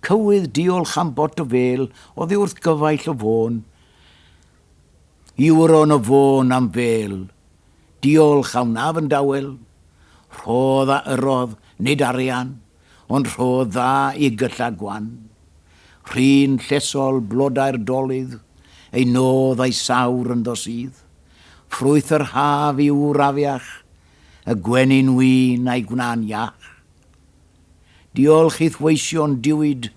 Cywydd diolch am bot o fel, oedd ei wrth gyfaill o fôn. Iwr o'n o fôn am fel, diolch am naf yn dawel. Rhodd a yrodd, nid arian, ond rhodd dda i gylla gwan. Rhin llesol blodau'r dolydd, ei nodd a'i sawr yn ddosydd. Ffrwyth yr haf i wr afiach, y gwenyn wyn a'i gwna'n iach. Diolch i'th weision diwyd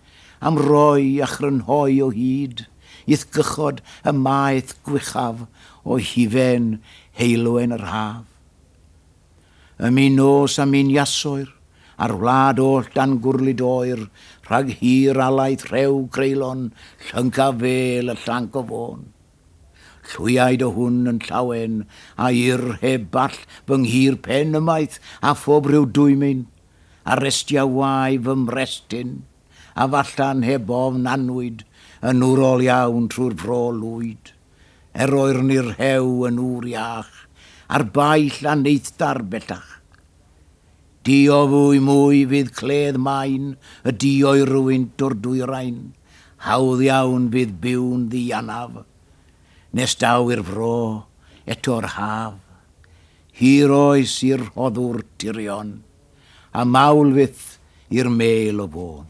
am roi a chrynhoi o hyd, i'th gychod y maeth gwychaf o hifen heilwen yr haf. Ym un nos am un iasoer, ar wlad oll dan gwrlid oer, rhag hir alaeth rhew creulon, llynca fel y llanc o fôn. Llwyaid o hwn yn llawen, a i'r heb ball fy nghir pen ymaith, a phob rhyw dwymin, a restia wai fy mrestyn, a fallan heb ofn anwyd, yn wrol iawn trwy'r fro lwyd. Oer ni'r hew yn wr iach, a'r baill a neithdar bellach. Di o fwy mwy fydd cledd main, y di o'i rwynt o'r dwyrain, hawdd iawn fydd byw'n ddianaf. Nes daw i'r fro, eto'r haf, hir oes i'r hoddwr tirion, a mawl fydd i'r mêl o fôn.